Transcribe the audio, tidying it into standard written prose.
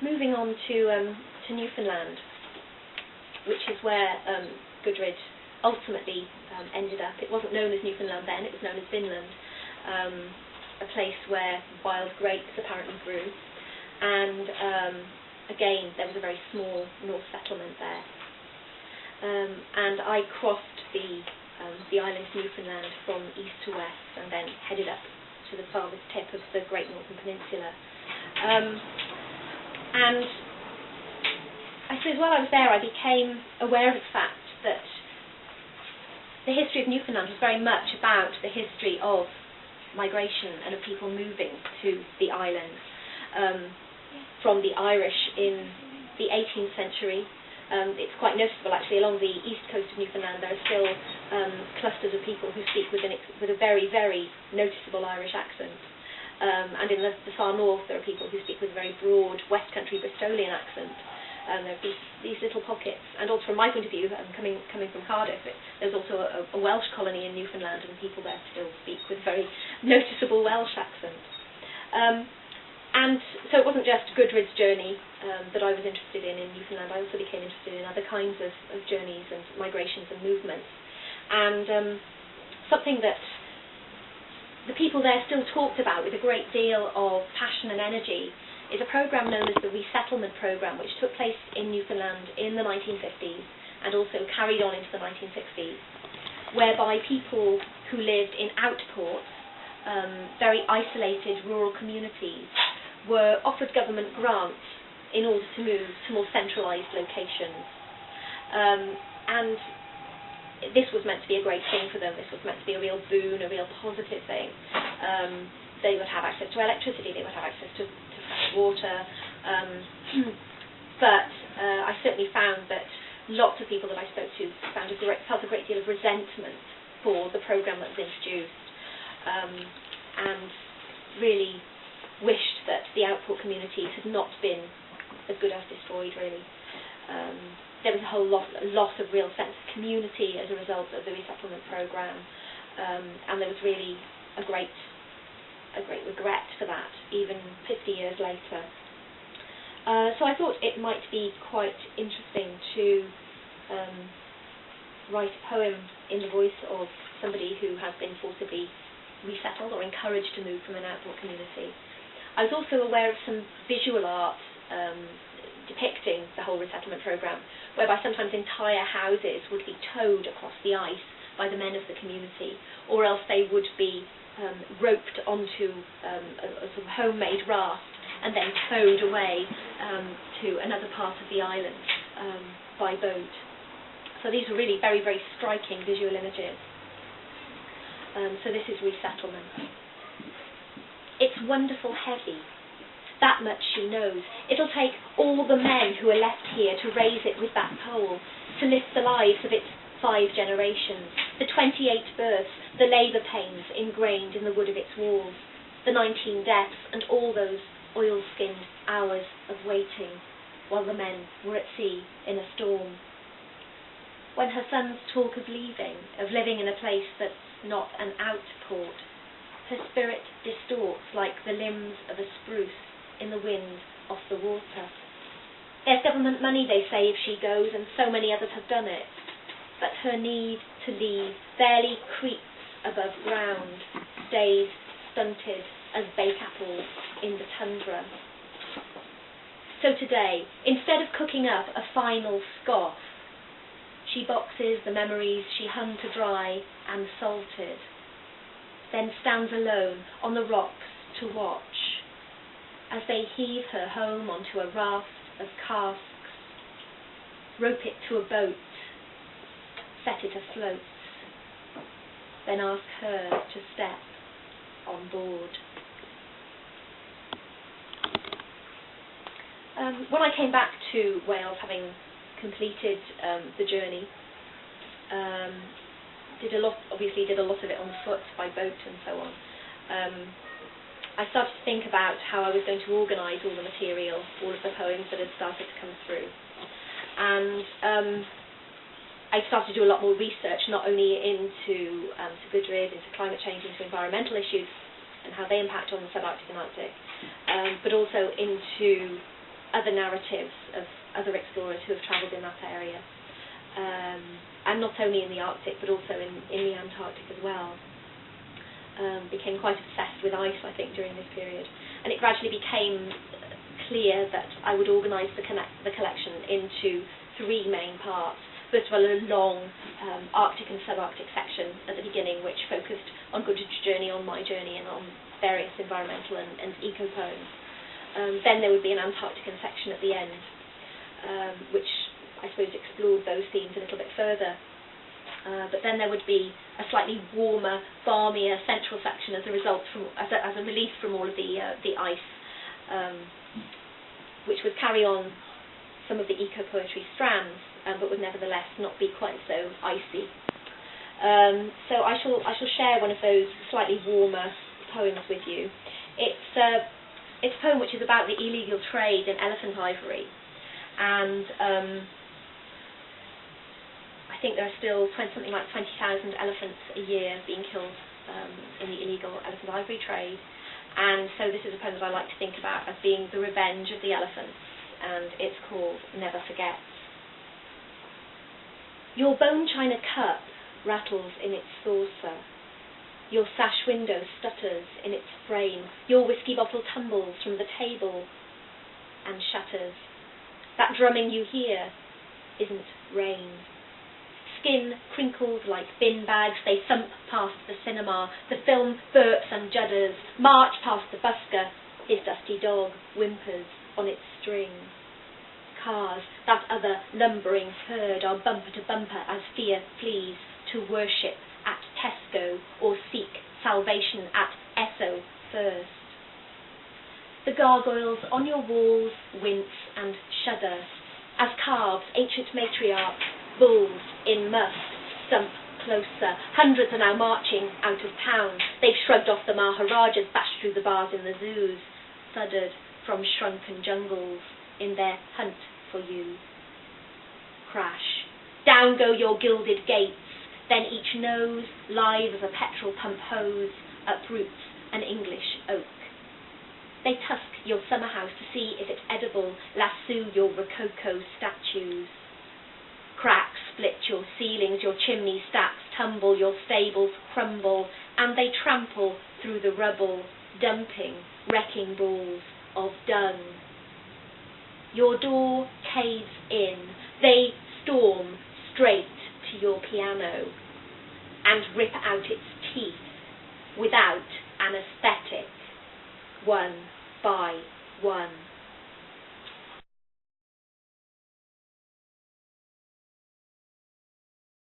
Moving on to Newfoundland, which is where Gudrid ultimately ended up. It wasn't known as Newfoundland then, it was known as Vinland, a place where wild grapes apparently grew. And again, there was a very small Norse settlement there. And I crossed the island of Newfoundland from east to west and then headed up to the farthest tip of the Great Northern Peninsula. And I suppose while I was there, I became aware of the fact that the history of Newfoundland was very much about the history of migration and of people moving to the island. From the Irish in the 18th century. It's quite noticeable actually along the east coast of Newfoundland there are still clusters of people who speak with a very, very noticeable Irish accent. And in the far north there are people who speak with a very broad West Country Bristolian accent. There are these little pockets. And also from my point of view, coming from Cardiff, there's also a Welsh colony in Newfoundland and people there still speak with very noticeable Welsh accent. And so it wasn't just Gudrid's journey that I was interested in Newfoundland. I also became interested in other kinds of journeys and migrations and movements. And something that the people there still talked about with a great deal of passion and energy is a program known as the Resettlement Program, which took place in Newfoundland in the 1950s and also carried on into the 1960s, whereby people who lived in outports, very isolated rural communities, were offered government grants in order to move to more centralised locations. And this was meant to be a great thing for them. This was meant to be a real boon, a real positive thing. They would have access to electricity, they would have access to fresh water. But I certainly found that lots of people that I spoke to felt a great deal of resentment for the programme that was introduced, and really wished that the outport communities had not been as good as destroyed, really. There was a loss of real sense of community as a result of the resettlement programme, and there was really a great regret for that, even 50 years later. So I thought it might be quite interesting to write a poem in the voice of somebody who has been forcibly resettled or encouraged to move from an outport community. I was also aware of some visual art depicting the whole resettlement programme, whereby sometimes entire houses would be towed across the ice by the men of the community, or else they would be roped onto a sort of homemade raft and then towed away to another part of the island by boat. So these were really very, very striking visual images. So this is resettlement. It's wonderful heavy. That much she knows. It'll take all the men who are left here to raise it with that pole, to lift the lives of its 5 generations, the 28 births, the labour pains ingrained in the wood of its walls, the 19 deaths, and all those oil-skinned hours of waiting while the men were at sea in a storm. When her sons talk of leaving, of living in a place that's not an outport, her spirit distorts like the limbs of a spruce in the wind off the water. There's government money, they say, if she goes, and so many others have done it. But her need to leave barely creeps above ground, stays stunted as bake apples in the tundra. So today, instead of cooking up a final scoff, she boxes the memories she hung to dry and salted, then stands alone on the rocks to watch as they heave her home onto a raft of casks, rope it to a boat, set it afloat, then ask her to step on board. When I came back to Wales, having completed the journey, did a lot of it on foot, by boat and so on. I started to think about how I was going to organise all the material, all of the poems that had started to come through. And I started to do a lot more research, not only into Gudrid, into climate change, into environmental issues, and how they impact on the subarctic and Arctic, but also into other narratives of other explorers who have travelled in that area, and not only in the Arctic but also in the Antarctic as well. Became quite obsessed with ice, I think, during this period, and it gradually became clear that I would organise the collection into three main parts. First of all, a long Arctic and subarctic section at the beginning, which focused on Goodrich's journey, on my journey, and on various environmental and eco-poems. Then there would be an Antarctican section at the end, which I suppose explored those themes a little bit further. But then there would be a slightly warmer, balmier central section as a result as a relief from all of the ice, which would carry on some of the eco-poetry strands, but would nevertheless not be quite so icy. So I shall share one of those slightly warmer poems with you. It's a poem which is about the illegal trade in elephant ivory, and I think there are still something like 20,000 elephants a year being killed in the illegal elephant ivory trade, and so this is a poem that I like to think about as being the revenge of the elephants, and it's called Never Forget. Your bone china cup rattles in its saucer, your sash window stutters in its frame, your whiskey bottle tumbles from the table and shatters. That drumming you hear isn't rain. Skin crinkles like bin bags, they thump past the cinema, the film burps and judders, march past the busker, his dusty dog whimpers on its string. Cars, that other lumbering herd, are bumper to bumper as fear flees to worship at Tesco or seek salvation at Esso first. The gargoyles on your walls wince and shudder as calves, ancient matriarchs, bulls in must stump closer. Hundreds are now marching out of town. They've shrugged off the Maharajas, bashed through the bars in the zoos, thuddered from shrunken jungles in their hunt for you. Crash. Down go your gilded gates, then each nose, live as a petrol pump hose, uproots an English oak. They tusk your summer house to see if it's edible, lasso your rococo statues. Cracks split your ceilings, your chimney stacks tumble, your stables crumble, and they trample through the rubble, dumping wrecking balls of dung. Your door caves in, they storm straight to your piano and rip out its teeth without anaesthetic, one by one.